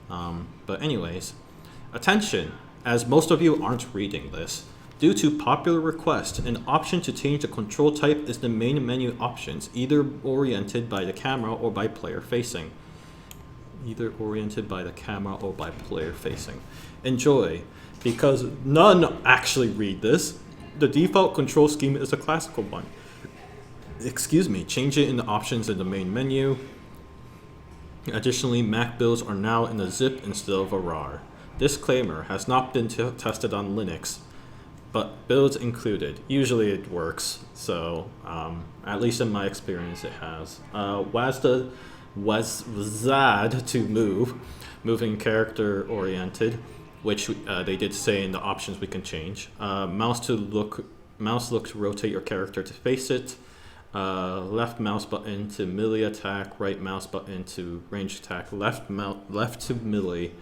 But anyways, attention, as most of you aren't reading this. Due to popular request, an option to change the control type is the main menu options, either oriented by the camera or by player facing. Either oriented by the camera or by player facing. Enjoy, because none actually read this. The default control scheme is a classical one. Excuse me, change it in the options in the main menu. Additionally, Mac builds are now in a zip instead of a RAR. Disclaimer, has not been tested on Linux, but builds included. Usually it works, so at least in my experience it has. WASD was ZAD to move, moving character oriented, which they did say in the options we can change. Mouse look to rotate your character to face it. Left mouse button to melee attack, right mouse button to ranged attack, left to melee,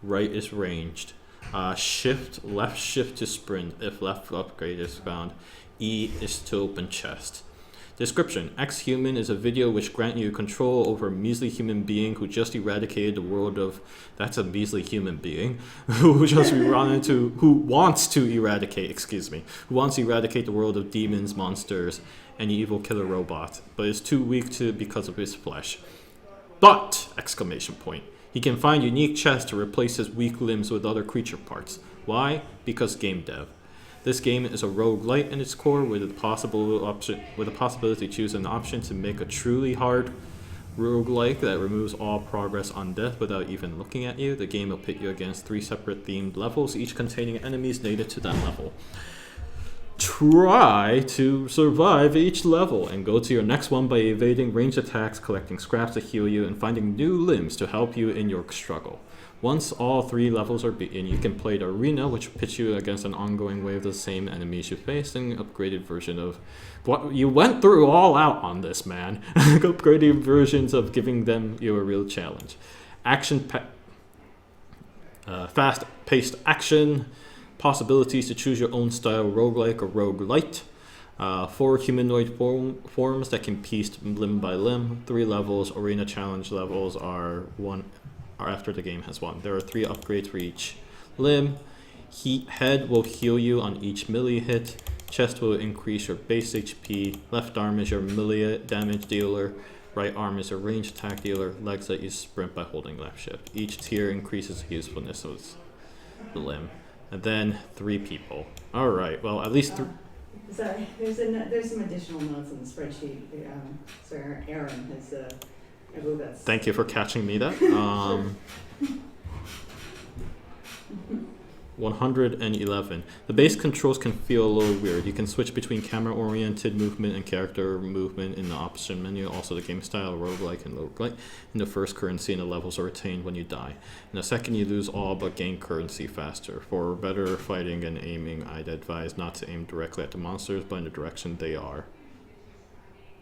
right is ranged. Left shift to sprint if left upgrade is found. E is to open chest. Description: Exhuman is a video which grants you control over a measly human being who just eradicated the world of... That's a measly human being who wants to eradicate the world of demons, monsters, and evil killer robot, but is too weak because of his flesh. But! Exclamation point. He can find unique chests to replace his weak limbs with other creature parts. Why? Because game dev. This game is a roguelite in its core with a possibility to choose an option to make a truly hard roguelike that removes all progress on death without even looking at you. The game will pit you against 3 separate themed levels, each containing enemies native to that level. Try to survive each level and go to your next one by evading ranged attacks, collecting scraps to heal you, and finding new limbs to help you in your struggle. Once all 3 levels are beaten, you can play the arena, which pits you against an ongoing wave of the same enemies you faced, an upgraded version of what you went through all out on this, man. Upgraded versions of giving them you a real challenge. Fast-paced action, possibilities to choose your own style, roguelike or roguelite. 4 humanoid forms that can piece limb by limb. 3 levels. Arena challenge levels are after the game has won. There are 3 upgrades for each limb. Head will heal you on each melee hit. Chest will increase your base HP. Left arm is your melee damage dealer. Right arm is your ranged attack dealer. Legs let you sprint by holding left shift. Each tier increases the usefulness of the limb. And then 3 people. All right. Well, at least. Sorry, there's some additional notes on the spreadsheet. Sir Aaron has. I believe that's. Thank you for catching me that. 111. The base controls can feel a little weird. You can switch between camera-oriented movement and character movement in the option menu. Also, the game style, roguelike and roguelite. In the first, currency and the levels are retained when you die. In the second, you lose all but gain currency faster. For better fighting and aiming, I'd advise not to aim directly at the monsters, but in the direction they are.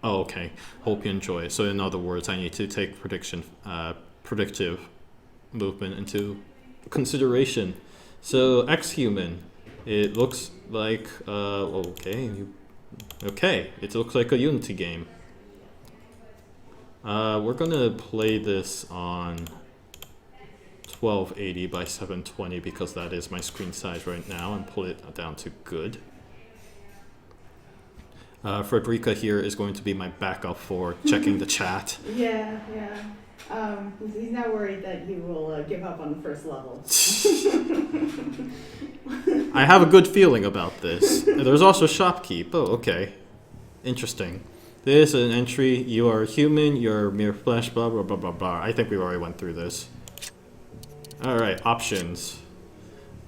Oh, okay. Hope you enjoy it. So, in other words, I need to take predictive movement into consideration. So, Exhuman, it looks like, it looks like a Unity game. We're gonna play this on 1280 by 720 because that is my screen size right now, and pull it down to good. Frederica here is going to be my backup for checking the chat. Yeah. He's not worried that you will give up on the first level. I have a good feeling about this. There's also shopkeep. Oh, okay. Interesting. This is an entry. You are human. You're mere flesh. Blah, blah, blah, blah, blah. I think we already went through this. Alright, options.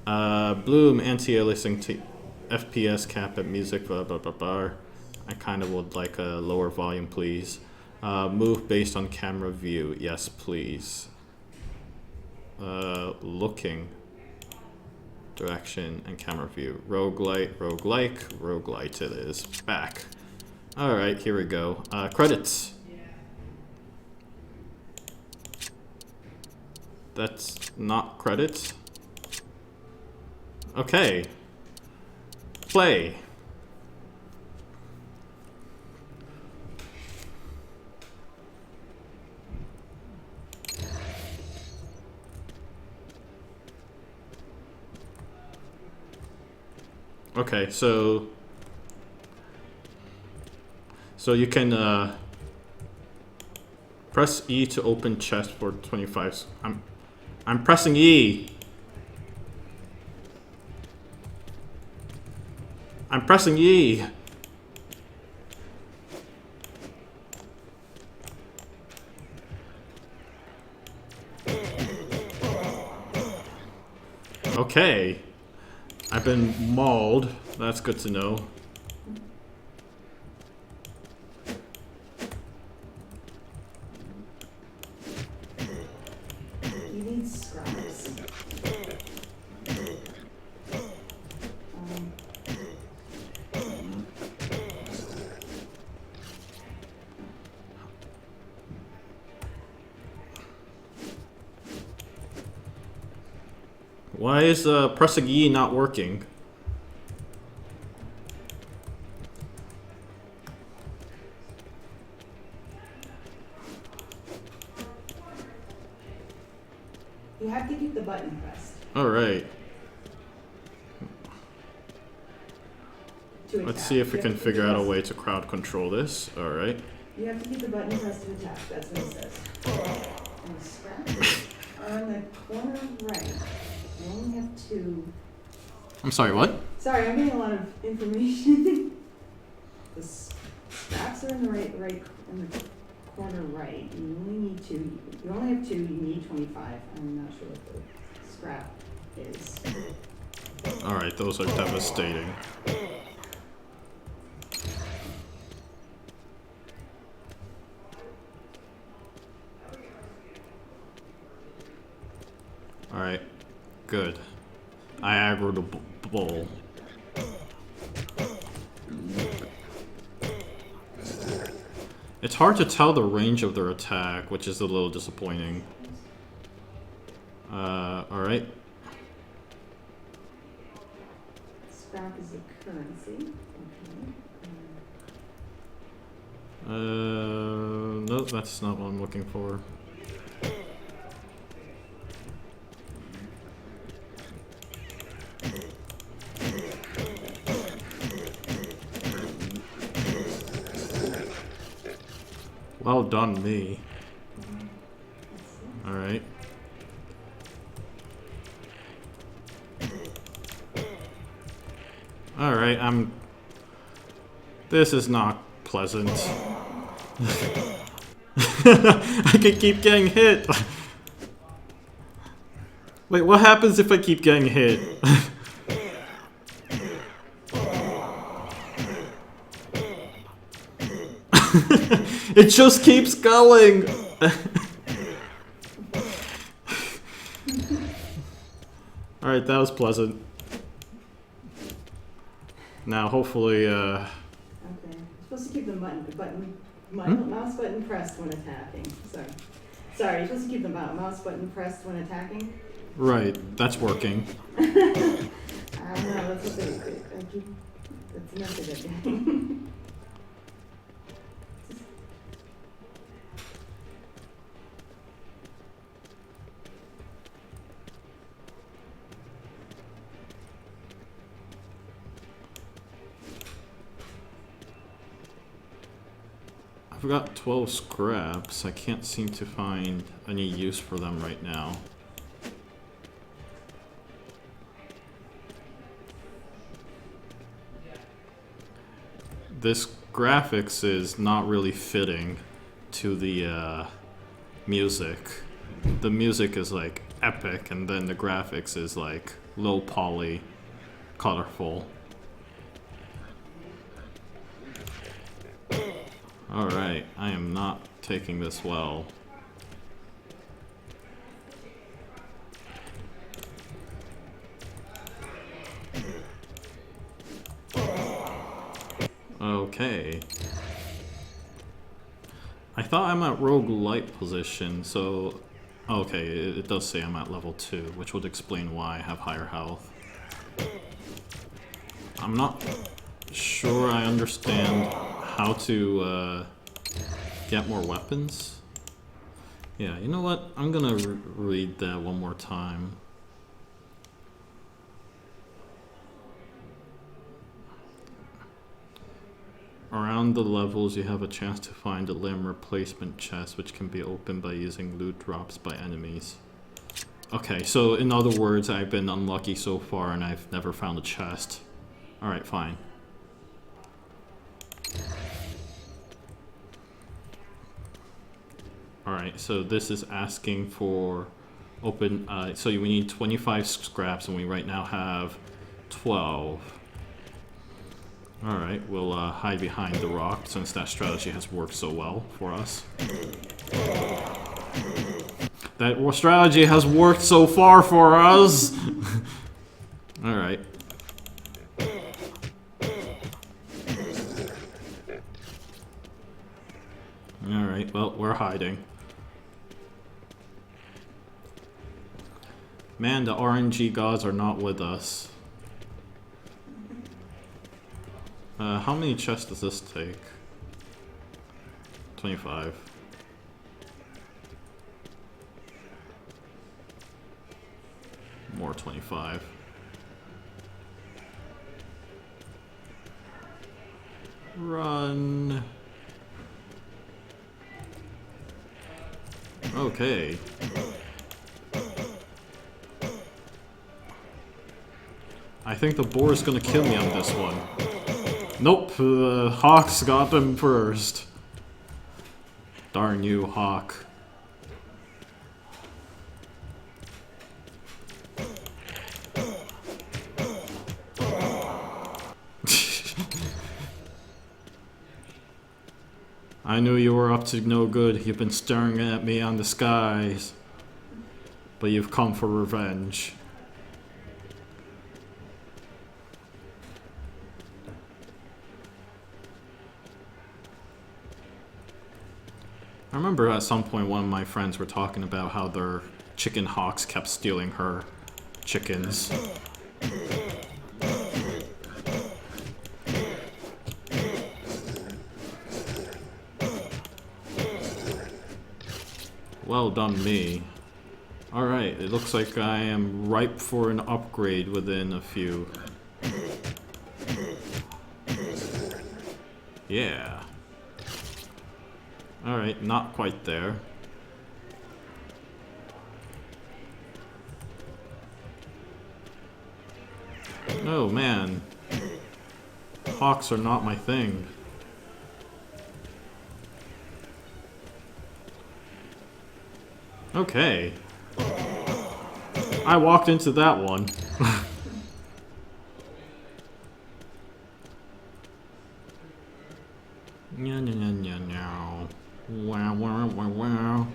Bloom, anti-aliasing FPS cap at music. Blah, blah, blah, blah. I kind of would like a lower volume, please. Move based on camera view. Yes, please. Looking. Direction and camera view. Roguelite, roguelite it is. Back. Alright, here we go. Credits. That's not credits. Okay. Play. Okay, so you can press E to open chest for 25. I'm pressing E. I'm pressing E. Okay. I've been mauled. That's good to know. You need scraps. Why is pressing E not working? You have to keep the button pressed. Alright. To Let's attack. see if we You can have to figure out a press- way to crowd control this. Alright. You have to keep the button pressed to attack. That's what it says. And the scraps are on the corner right. You only have 2. I'm sorry, what? Sorry, I'm getting a lot of information. The scraps are in the right in the corner right. You only need 2. You only have 2. You need 25. I'm not sure what the scrap is. Alright, those are devastating. Alright, good. I aggroed the bull. It's hard to tell the range of their attack, which is a little disappointing. Alright. Scrap is a currency. Okay. No, that's not what I'm looking for. Well done, me. Alright. Alright, this is not pleasant. I could keep getting hit. Wait, what happens if I keep getting hit? It just keeps going. Alright, that was pleasant. Now, hopefully, Okay. You're supposed to keep the mouse button pressed when attacking. Sorry, you're supposed to keep the mouse button pressed when attacking. Right, that's working. I don't know, that's what that's the message I'm getting. I've got 12 scraps. I can't seem to find any use for them right now. This graphics is not really fitting to the music. The music is like epic, and then the graphics is like low poly, colorful. Alright, I am not taking this well. Okay. I thought I'm at roguelite position, so... Okay, it does say I'm at level 2, which would explain why I have higher health. I'm not sure I understand how to get more weapons. Yeah, you know what? I'm gonna read that one more time. Around the levels, you have a chance to find a limb replacement chest, which can be opened by using loot drops by enemies. Okay, so in other words, I've been unlucky so far and I've never found a chest. Alright, fine. Alright, so this is asking for open, so we need 25 scraps and we right now have 12. Alright, we'll hide behind the rock since that strategy has worked so well for us. That strategy has worked so far for us! Alright. Alright, well, we're hiding. Man, the RNG gods are not with us. How many chests does this take? 25. More 25. Run. Okay. I think the boar is gonna kill me on this one. Nope, Hawk's got them first. Darn you, Hawk. I knew you were up to no good. You've been staring at me on the skies. But you've come for revenge. I remember at some point one of my friends were talking about how their chicken hawks kept stealing her chickens. Well done, me. Alright, it looks like I am ripe for an upgrade within a few. Yeah. Alright, not quite there. Oh man. Hawks are not my thing. Okay. I walked into that one. Wow, wow, wow, wow.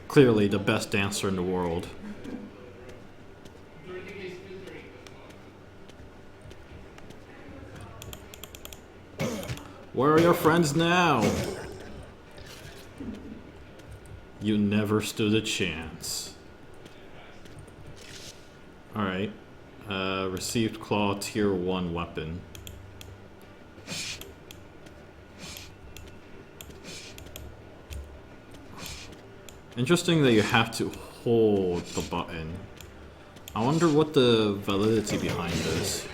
Clearly the best dancer in the world. Where are your friends now? You never stood a chance. Alright. Received claw tier 1 weapon. Interesting that you have to hold the button. I wonder what the validity behind this.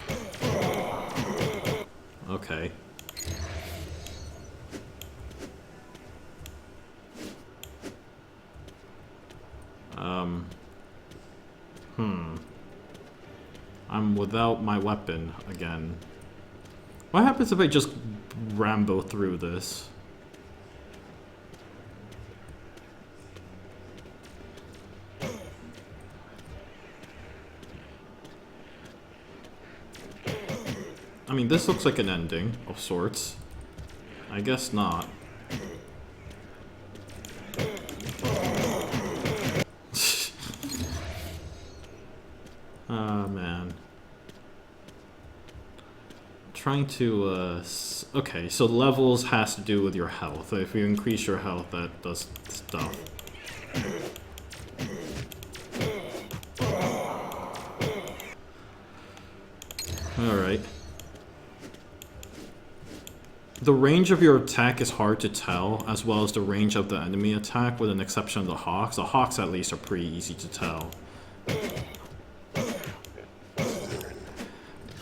Okay. I'm without my weapon again. What happens if I just Rambo through this? I mean, this looks like an ending of sorts. I guess not. Ah, man. Trying to, okay, so levels has to do with your health. If you increase your health, that does stuff. Alright. The range of your attack is hard to tell, as well as the range of the enemy attack, with an exception of the hawks. The hawks, at least, are pretty easy to tell.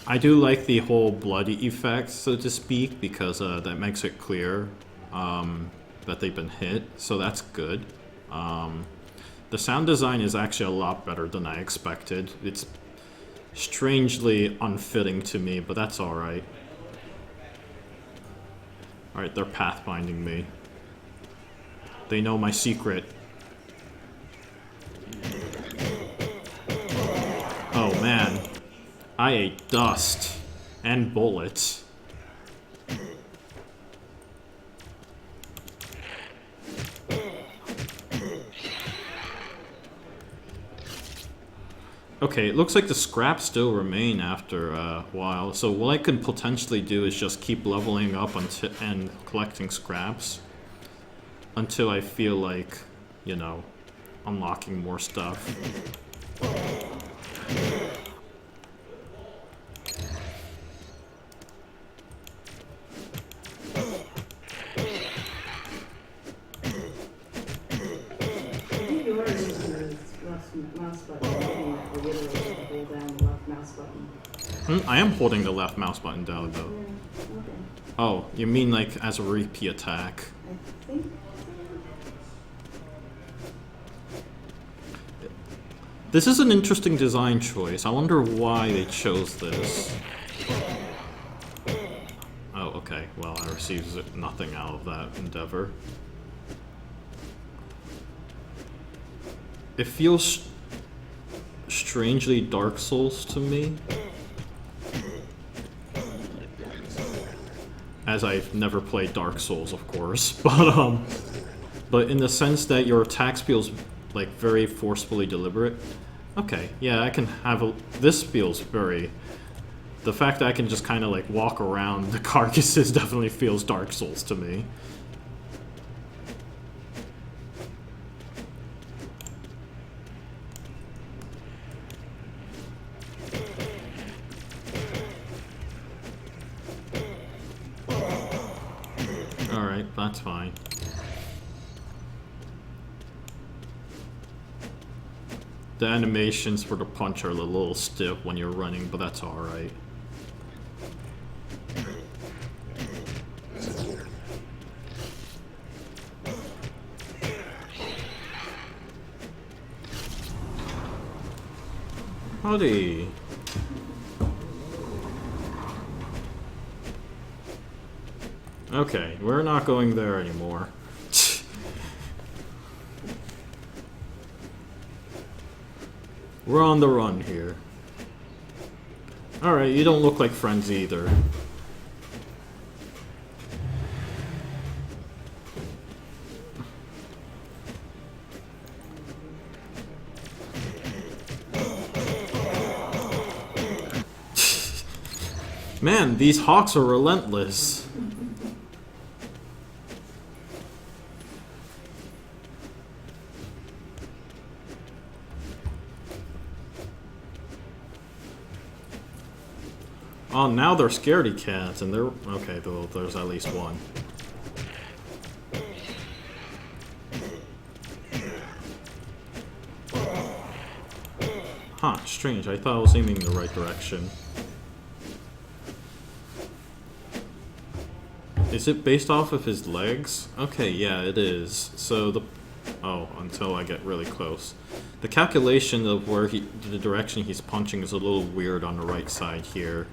I do like the whole bloody effect, so to speak, because that makes it clear that they've been hit, so that's good. The sound design is actually a lot better than I expected. It's strangely unfitting to me, but that's alright. Alright, they're pathfinding me. They know my secret. Oh man. I ate dust. And bullets. Okay, it looks like the scraps still remain after a while, so what I could potentially do is just keep leveling up and collecting scraps until I feel like, you know, unlocking more stuff. I am holding the left mouse button down, though. Yeah, okay. Oh, you mean like as a repeat attack? I think so. This is an interesting design choice. I wonder why they chose this. Oh, okay. Well, I received nothing out of that endeavor. It feels strangely Dark Souls to me. As I've never played Dark Souls, of course, but in the sense that your attacks feels like very forcefully deliberate. Okay, yeah, I can have a. This feels very. The fact that I can just kind of like walk around the carcasses definitely feels Dark Souls to me. Alright, that's fine. The animations for the punch are a little stiff when you're running, but that's alright. Howdy. Okay, we're not going there anymore. We're on the run here. Alright, you don't look like friends either. Man, these hawks are relentless. Oh, now they're scaredy cats, and they're... Okay, though, there's at least one. Huh, strange. I thought I was aiming in the right direction. Is it based off of his legs? Okay, yeah, it is. So the... Oh, until I get really close. The calculation of where the direction he's punching is a little weird on the right side here.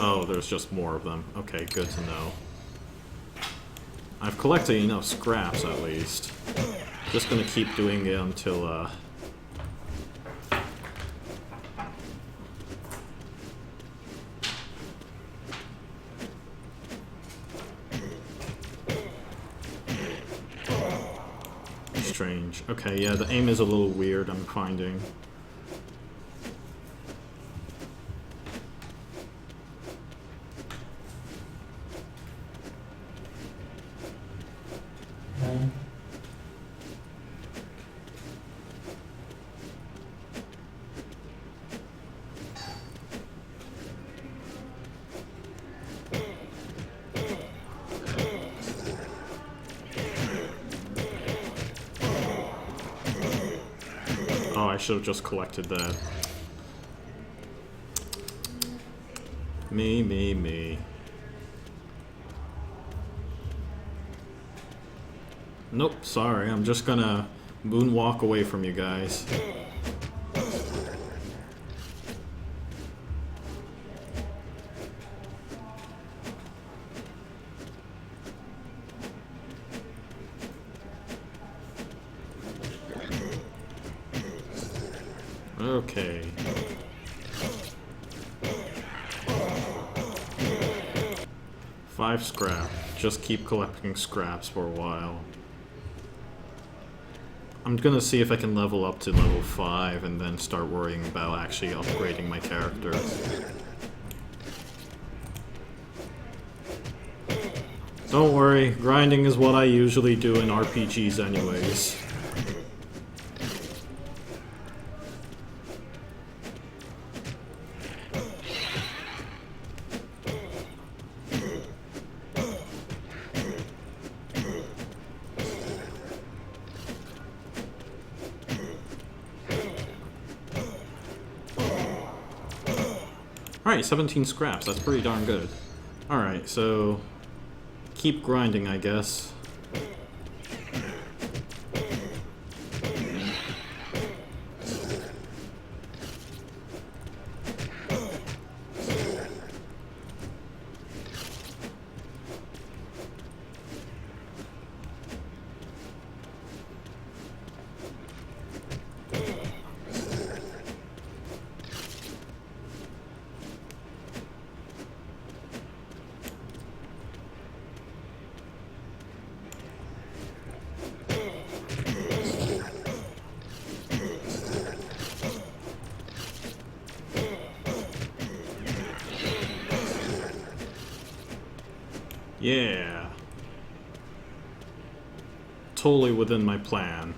Oh, there's just more of them. Okay, good to know. I've collected enough scraps, at least. Just gonna keep doing it until, Strange. Okay, yeah, the aim is a little weird, I'm finding. should have just collected that. Me. Nope, sorry, I'm just gonna moonwalk away from you guys. Okay. Five scrap. Just keep collecting scraps for a while. I'm gonna see if I can level up to level 5 and then start worrying about actually upgrading my character. Don't worry, grinding is what I usually do in RPGs anyways. Alright, 17 scraps, that's pretty darn good. Alright, so keep grinding, I guess. Yeah. Totally within my plan.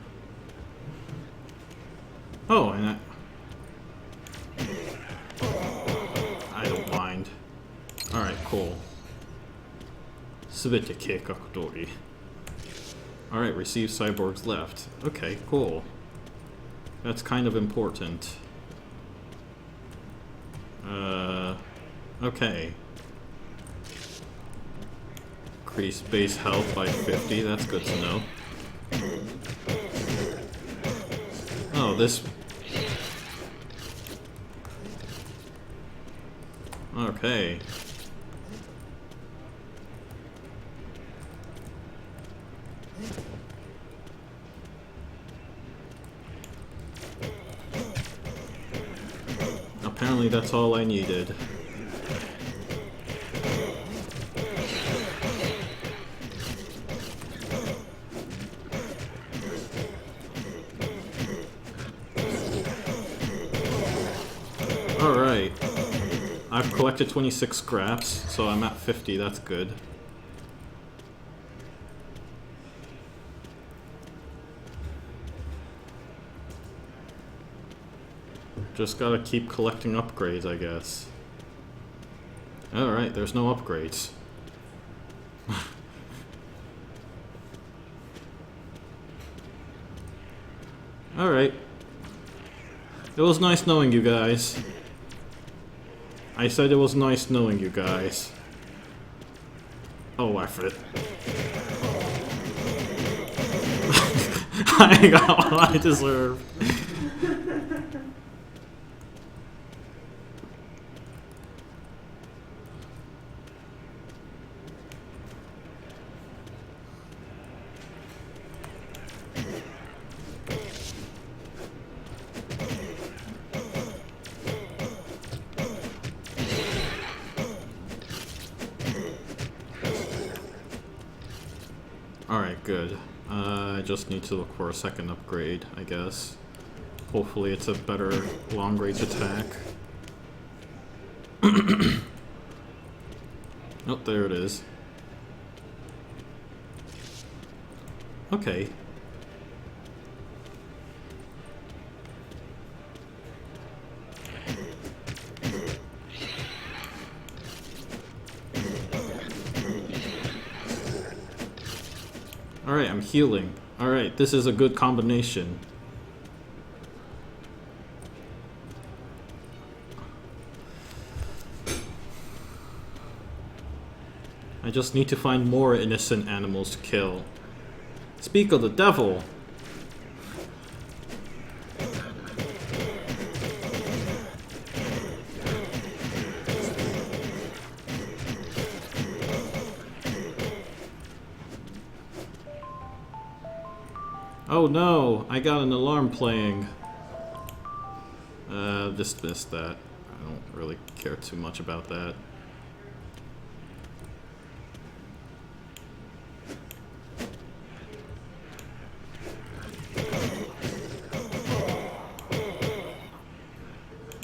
Oh, and I don't mind. Alright, cool. Subite keikakutori. Alright, receive cyborgs left. Okay, cool. That's kind of important. Okay. Increase base health by 50, that's good to know. Oh, this... Okay. Apparently that's all I needed. Alright. I've collected 26 scraps, so I'm at 50, that's good. Just gotta keep collecting upgrades, I guess. Alright, there's no upgrades. Alright. It was nice knowing you guys. I said it was nice knowing you guys. Oh, F it. I got what I deserve. Alright, good. I just need to look for a second upgrade, I guess. Hopefully it's a better long-range attack. Oh, there it is. Okay. Alright, I'm healing. Alright, this is a good combination. I just need to find more innocent animals to kill. Speak of the devil! Oh no! I got an alarm playing. Dismiss that. I don't really care too much about that.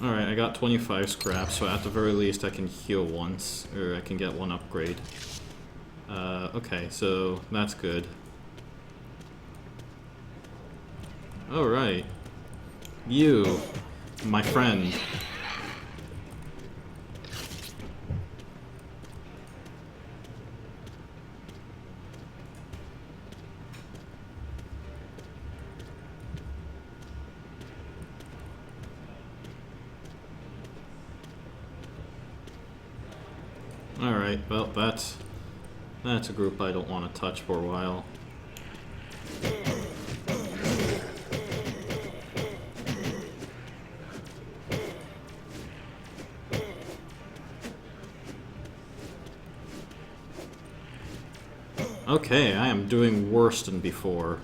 Alright, I got 25 scraps, so at the very least I can heal once, or I can get one upgrade. Okay, so that's good. Alright. You, my friend. Alright, well, that's a group I don't want to touch for a while. Okay, I am doing worse than before.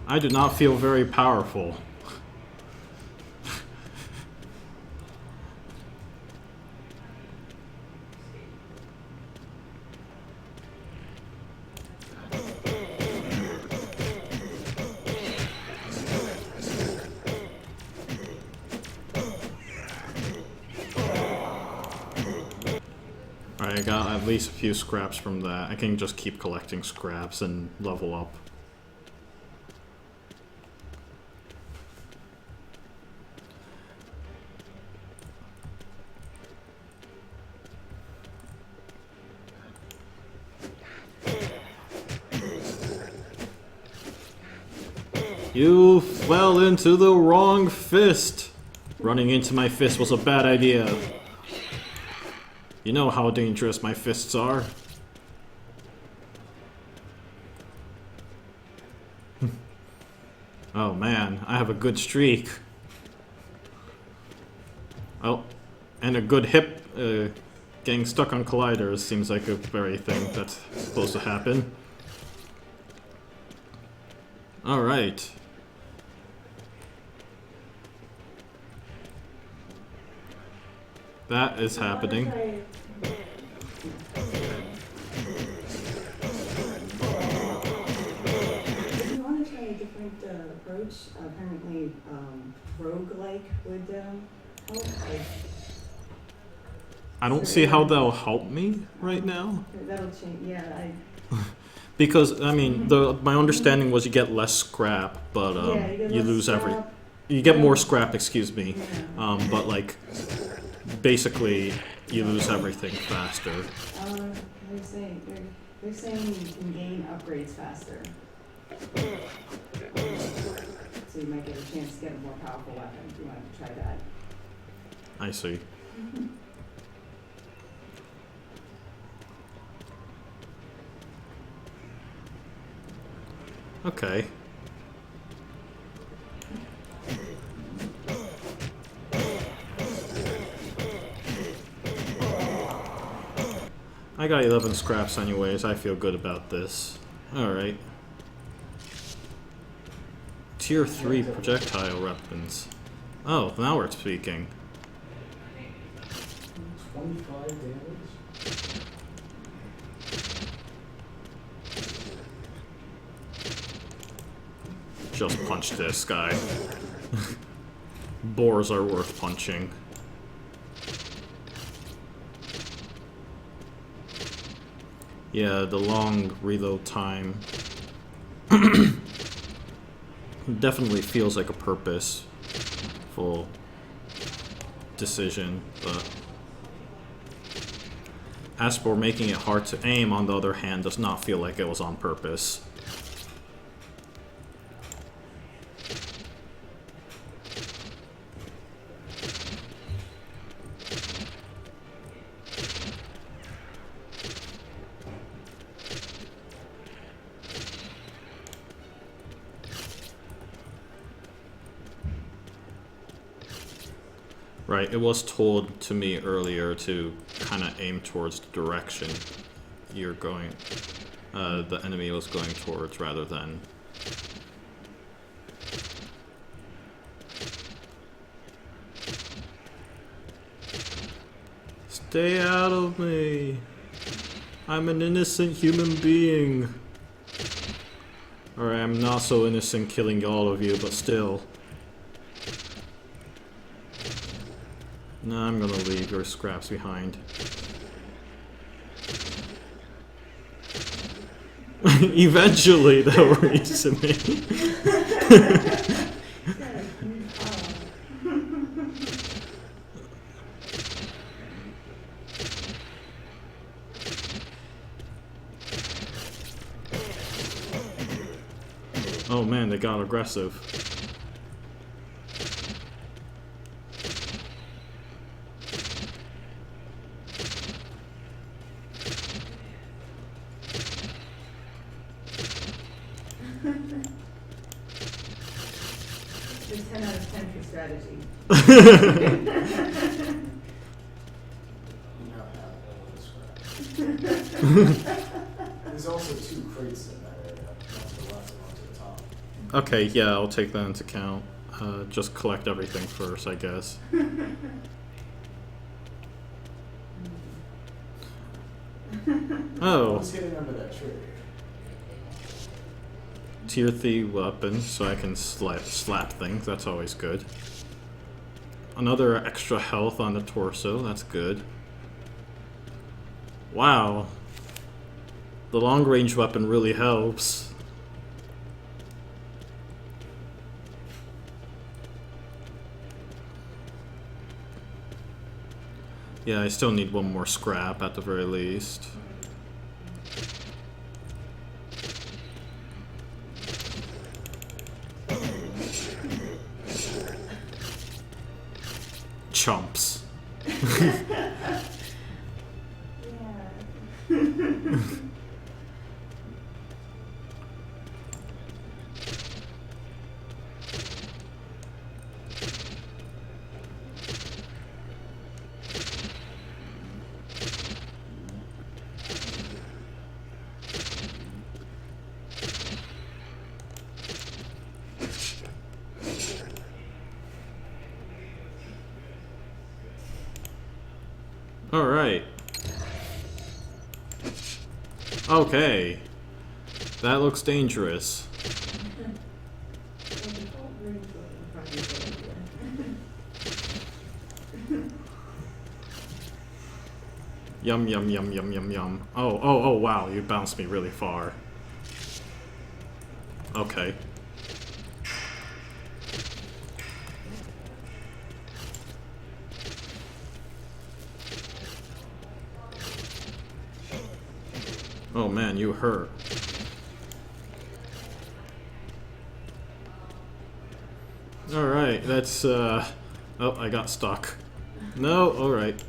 I do not feel very powerful. Alright, I got at least a few scraps from that. I can just keep collecting scraps and level up. You fell into the wrong fist! Running into my fist was a bad idea. You know how dangerous my fists are. Oh man, I have a good streak. Oh, and a good hip. Getting stuck on colliders seems like a very thing that's supposed to happen. Alright. That is happening. If you want to try a different approach, apparently roguelike would help. I don't see how that'll help me right now. That'll change, yeah. Because, I mean, my understanding was you get less scrap, but Yeah, you lose scrap. You get more scrap, excuse me. Yeah. But, like, basically, you lose everything faster. They're saying you can gain upgrades faster. So you might get a chance to get a more powerful weapon if you want to try that. I see. Okay. I got 11 scraps anyways, I feel good about this. Alright. Tier 3 projectile weapons. Oh, now we're speaking. 25 damage? Just punch this guy. Boars are worth punching. Yeah, the long reload time definitely feels like a purposeful decision, but As for making it hard to aim, on the other hand, does not feel like it was on purpose. Right, it was told to me earlier to kind of aim towards the direction you're going, the enemy was going towards, rather than... Stay out of me! I'm an innocent human being! Or I'm not so innocent killing all of you, but still. No, I'm gonna leave your scraps behind. Eventually, they'll reach me. Oh man, they got aggressive. It's 10 out of 10 for strategy. You now have all of the scrap. There's also 2 crates in that area. One to the left and one to the top. Okay, yeah, I'll take that into account. Just collect everything first, I guess. Oh. What's getting under that tree? Tier 3 weapon, so I can slap things. That's always good. Another extra health on the torso. That's good. Wow. The long range weapon really helps. Yeah, I still need one more scrap at the very least. Chumps. Yeah. Alright. Okay. That looks dangerous. Yum yum yum yum yum yum. Oh wow, you bounced me really far. Okay. Oh man, you hurt. Alright, that's oh, I got stuck. No, alright.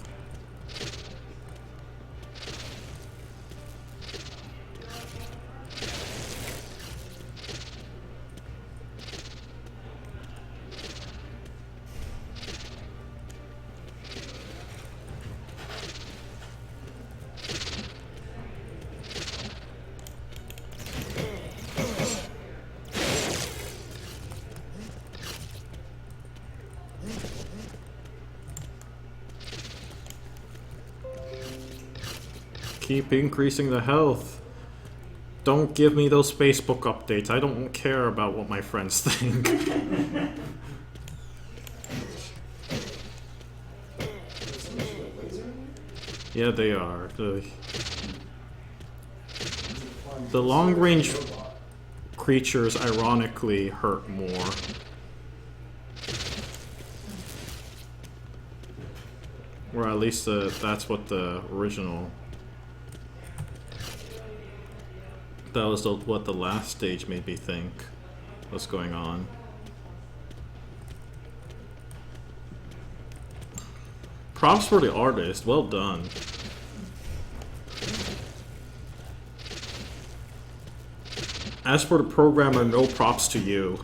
Keep increasing the health. Don't give me those Facebook updates. I don't care about what my friends think. Yeah, they are. The long-range creatures ironically hurt more. Or at least that's what the original That was what the last stage made me think was going on. Props for the artist, well done. As for the programmer, no props to you.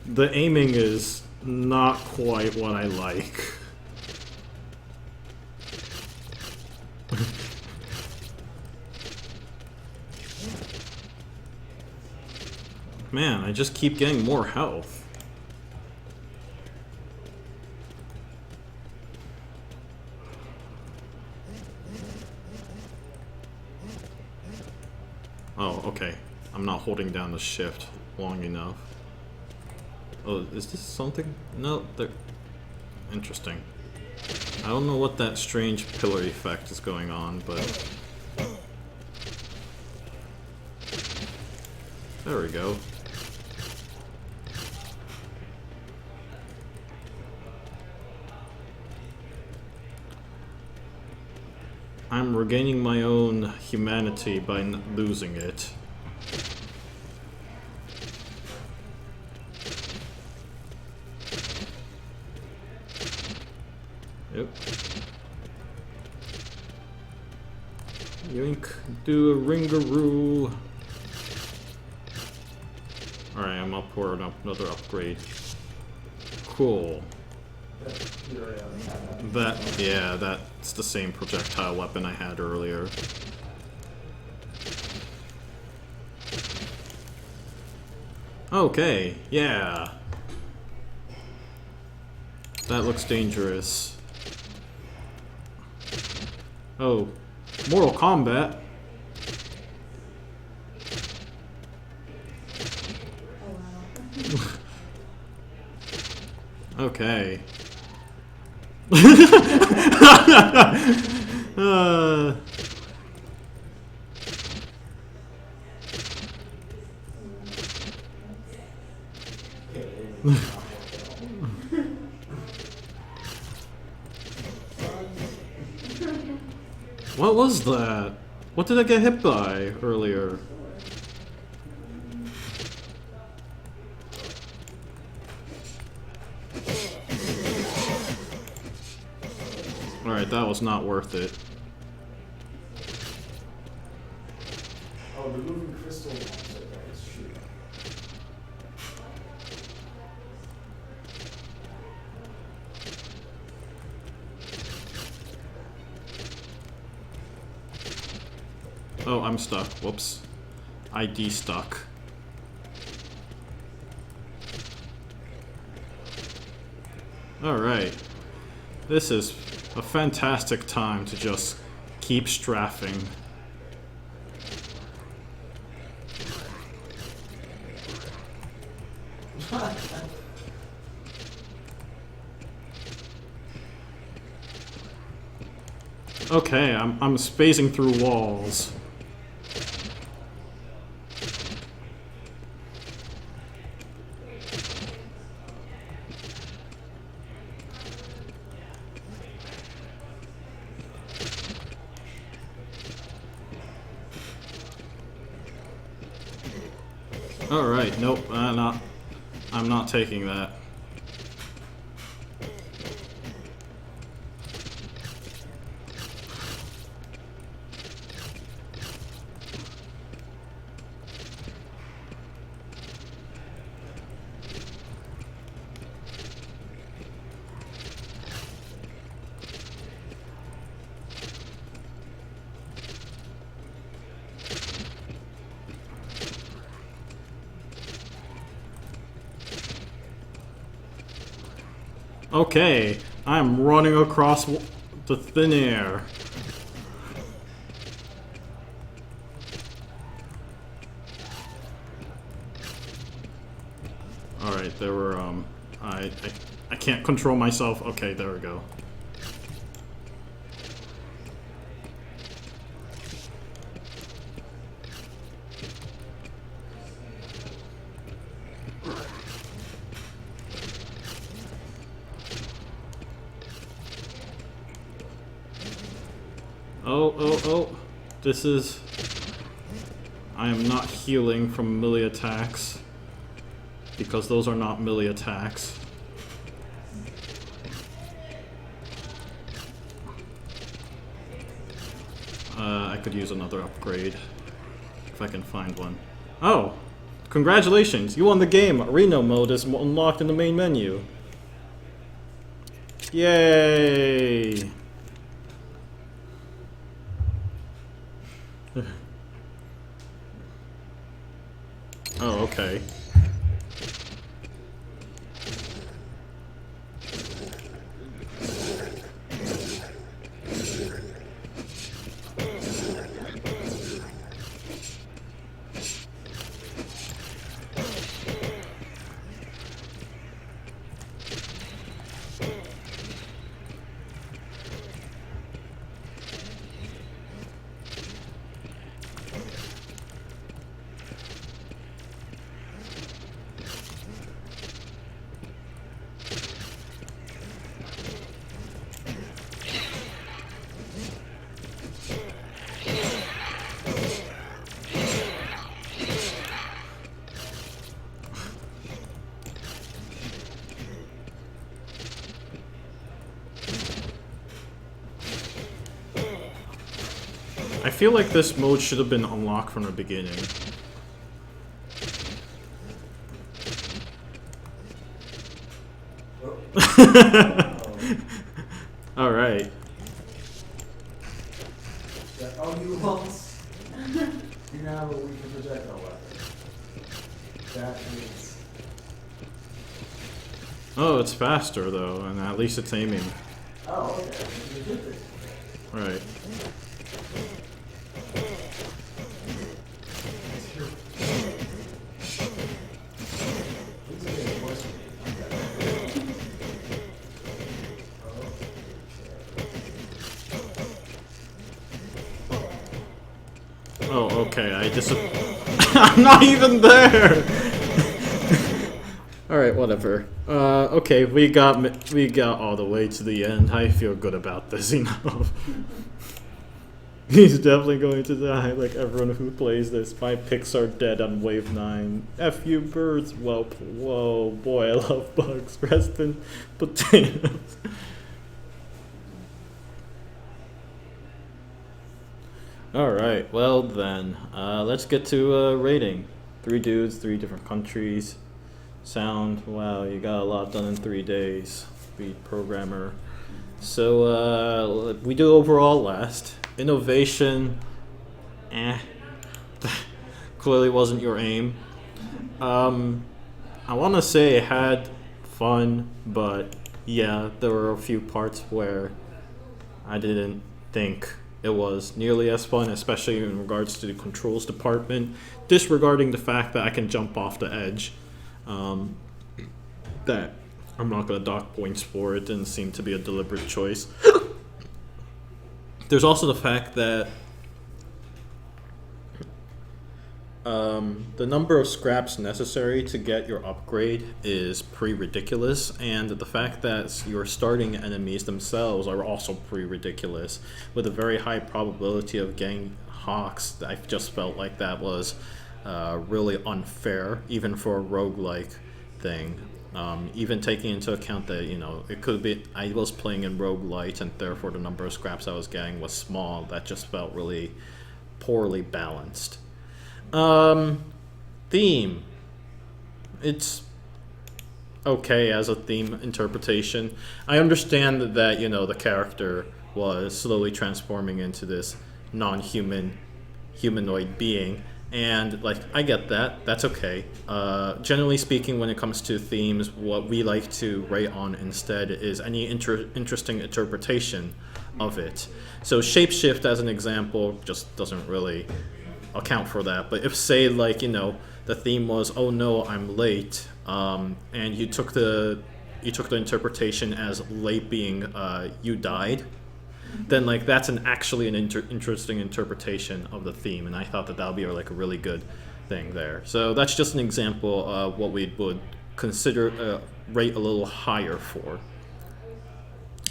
The aiming is not quite what I like. Man, I just keep getting more health. Oh, okay. I'm not holding down the shift long enough. Oh, is this something? No, they're... Interesting. I don't know what that strange pillar effect is going on, but... There we go. I'm regaining my own humanity by losing it. Yep. Yoink, do a ringaroo. Alright, I'm up for another upgrade. Cool. Yeah, that's the same projectile weapon I had earlier. Okay, yeah. That looks dangerous. Oh, Mortal Kombat. Oh wow. Okay. What was that? What did I get hit by earlier? Alright, that was not worth it. Oh, the moving crystal monster that is shooting. Oh, I'm stuck. Whoops. ID stuck. Alright. This is a fantastic time to just keep strafing. Okay, I'm spacing through walls. Alright, nope, I'm not taking that. Okay, I'm running across the thin air. Alright, there were, I can't control myself. Okay, there we go. Oh. This is... I am not healing from melee attacks. Because those are not melee attacks. I could use another upgrade. If I can find one. Oh! Congratulations! You won the game! Arena mode is unlocked in the main menu. Yay! Oh, okay. I feel like this mode should have been unlocked from the beginning. Alright. Oh, you lost. You now have a weaker projectile weapon. That means. Oh, it's faster though, and at least it's aiming. Oh, okay. You did it. Right. Oh, okay, I'm not even there! Alright, whatever. Okay, we got all the way to the end. I feel good about this enough. He's definitely going to die, like everyone who plays this. My picks are dead on wave 9. F you birds, whelp. Whoa, boy, I love bugs. Rest in potatoes. Alright, well then, let's get to rating. 3 dudes, 3 different countries. Sound, wow, you got a lot done in 3 days. Be programmer. So, we do overall last. Innovation, clearly wasn't your aim. I want to say it had fun, but yeah, there were a few parts where I didn't think it was nearly as fun, especially in regards to the controls department, disregarding the fact that I can jump off the edge. That I'm not going to dock points for. It didn't seem to be a deliberate choice. There's also the fact that the number of scraps necessary to get your upgrade is pretty ridiculous, and the fact that your starting enemies themselves are also pretty ridiculous, with a very high probability of getting hawks. I just felt like that was really unfair, even for a roguelike thing. Even taking into account that, you know, it could be I was playing in roguelite and therefore the number of scraps I was getting was small. That just felt really poorly balanced. Theme. It's okay as a theme interpretation. I understand that, you know, the character was slowly transforming into this non-human humanoid being, and like I get that. That's okay. Generally speaking, when it comes to themes, what we like to rate on instead is any interesting interpretation of it. So shapeshift, as an example, just doesn't really account for that. But if, say, like, you know, the theme was, oh no, I'm late, and you took the interpretation as late being you died, then like that's actually an interesting interpretation of the theme, and I thought that would be like a really good thing there. So that's just an example of what we would consider rate a little higher for.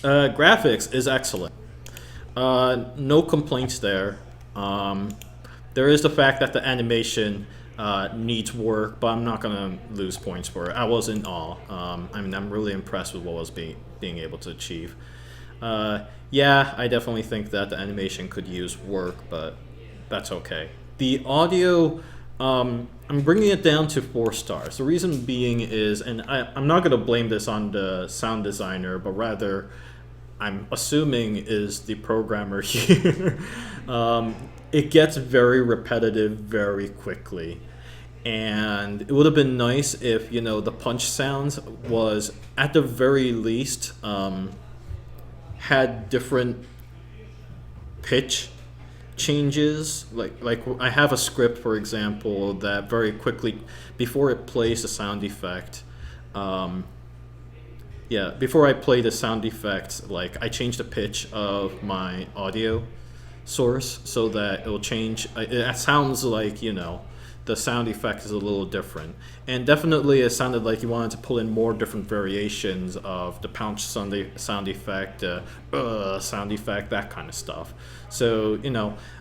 Graphics is excellent. No complaints there. There is the fact that the animation needs work, but I'm not gonna lose points for it. I was in awe. I mean, I'm really impressed with what was being able to achieve. Yeah, I definitely think that the animation could use work, but that's okay. The audio, I'm bringing it down to 4 stars. The reason being is, and I'm not going to blame this on the sound designer, but rather I'm assuming is the programmer here. It gets very repetitive very quickly. And it would have been nice if, the punch sounds was at the very least had different pitch changes. Like I have a script, for example, that very quickly before it plays the sound effect, before I play the sound effect, like I change the pitch of my audio source so that it'll change. It sounds like the sound effect is a little different, and definitely it sounded like you wanted to pull in more different variations of the pounce sound effect, sound effect, that kind of stuff. So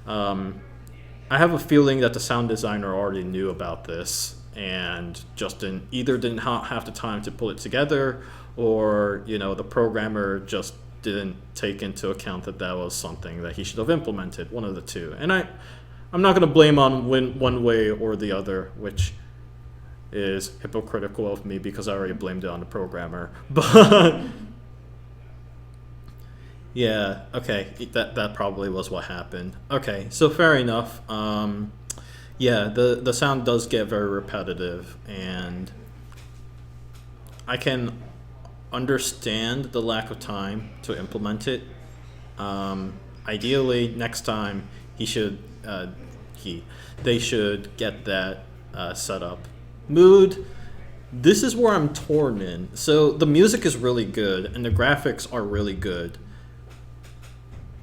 I have a feeling that the sound designer already knew about this and just didn't have the time to pull it together, or the programmer just didn't take into account that was something that he should have implemented. One of the two, and I'm not going to blame on one way or the other, which is hypocritical of me because I already blamed it on the programmer. But yeah, okay, that probably was what happened. Okay, so fair enough. The sound does get very repetitive, and I can understand the lack of time to implement it. Ideally, next time they should get that set up. Mood, this is where I'm torn in. So the music is really good and the graphics are really good,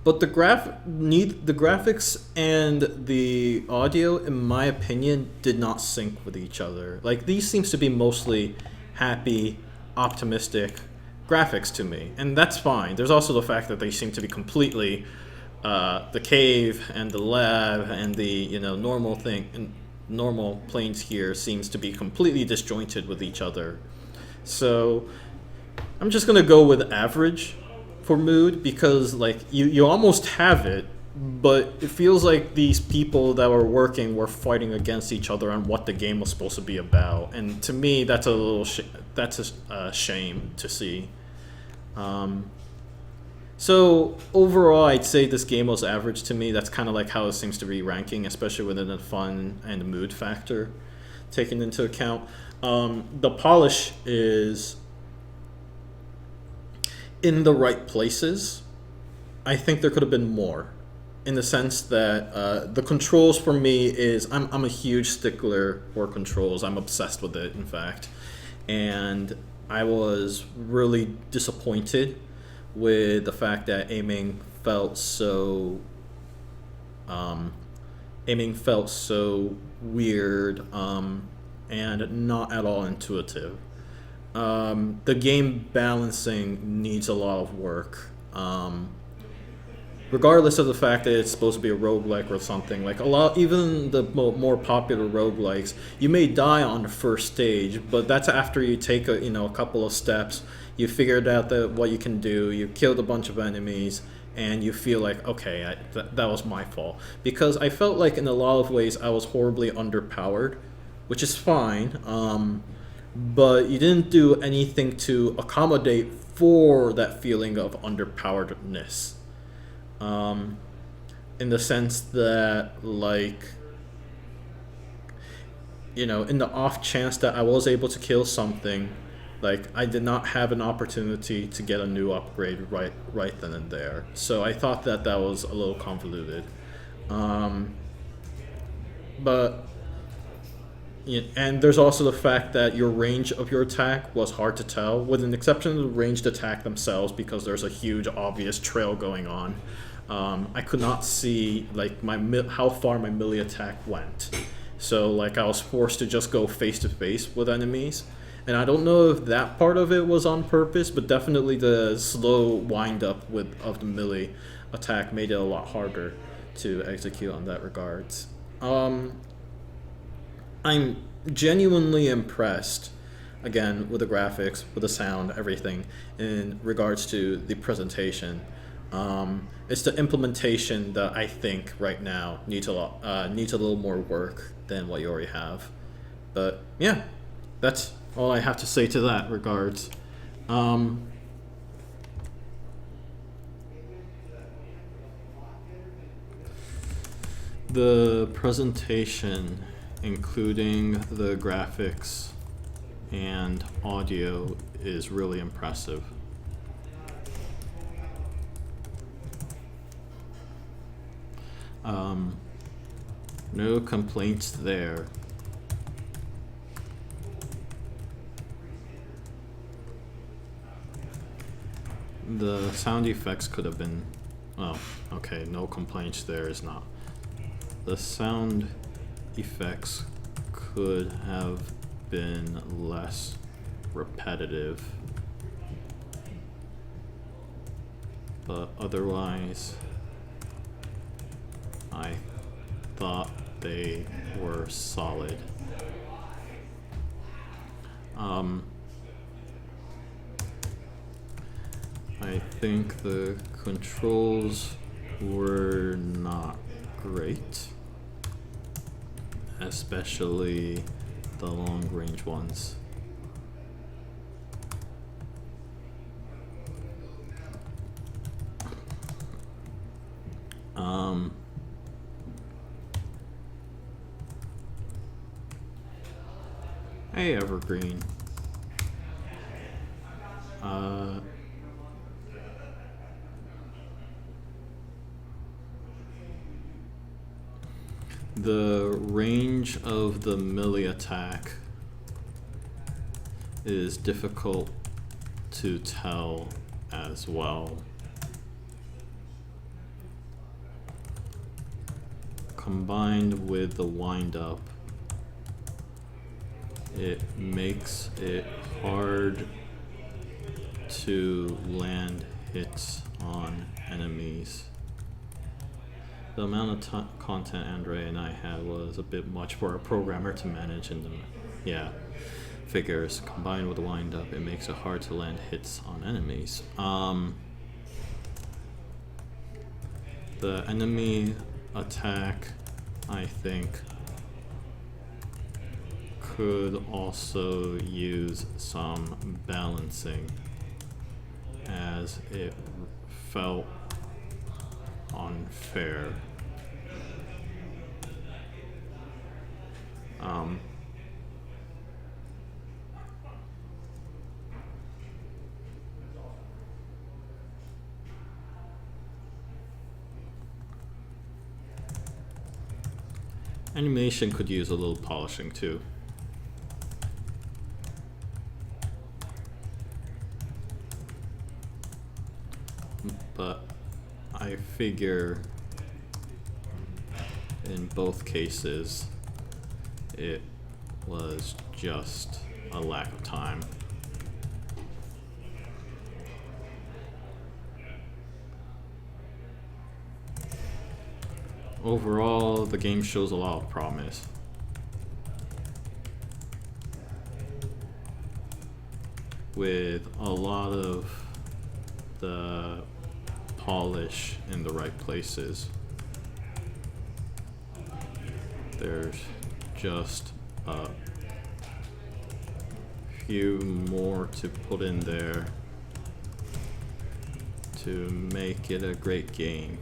but the graphics and the audio, in my opinion, did not sync with each other. Like, these seems to be mostly happy, optimistic graphics to me, and that's fine. There's also the fact that they seem to be completely the cave and the lab and the normal planes here seems to be completely disjointed with each other. So I'm just gonna go with average for mood, because like you almost have it, but it feels like these people that were working were fighting against each other on what the game was supposed to be about, and to me that's a shame to see. So overall, I'd say this game was average to me. That's kind of like how it seems to be ranking, especially within the fun and the mood factor taken into account. The polish is in the right places. I think there could have been more, in the sense that the controls for me is I'm a huge stickler for controls. I'm obsessed with it, in fact, and I was really disappointed with the fact that aiming felt so weird and not at all intuitive. The game balancing needs a lot of work. Regardless of the fact that it's supposed to be a roguelike or something, like even the more popular roguelikes, you may die on the first stage, but that's after you take a couple of steps, you figured out what you can do, you killed a bunch of enemies, and you feel like, okay, that was my fault. Because I felt like in a lot of ways I was horribly underpowered, which is fine, but you didn't do anything to accommodate for that feeling of underpoweredness. In the sense that, like, in the off chance that I was able to kill something, like, I did not have an opportunity to get a new upgrade right then and there. So I thought that was a little convoluted. And there's also the fact that your range of your attack was hard to tell, with an exception of the ranged attack themselves, because there's a huge obvious trail going on. I could not see like how far my melee attack went, so like I was forced to just go face to face with enemies, And I don't know if that part of it was on purpose, but definitely the slow wind up of the melee attack made it a lot harder to execute on that regards. I'm genuinely impressed, again, with the graphics, with the sound, everything, in regards to the presentation. It's the implementation that I think right now needs a little more work than what you already have. But yeah, that's all I have to say to that regards. The presentation, including the graphics and audio, is really impressive. No complaints there. The sound effects could have been, oh, okay, no complaints there is not. The sound effects could have been less repetitive, but otherwise, I thought they were solid. I think the controls were not great, especially the long range ones. Hey, Evergreen. The range of the melee attack is difficult to tell as well. Combined with the wind up, it makes it hard to land hits on enemies. The amount of content Andrea and I had was a bit much for a programmer to manage, and figures combined with the wind up, it makes it hard to land hits on enemies. The enemy attack, I think, could also use some balancing, as it felt unfair. Animation could use a little polishing too. But I figure in both cases it was just a lack of time. Overall, the game shows a lot of promise. With a lot of the polish in the right places. There's just a few more to put in there to make it a great game.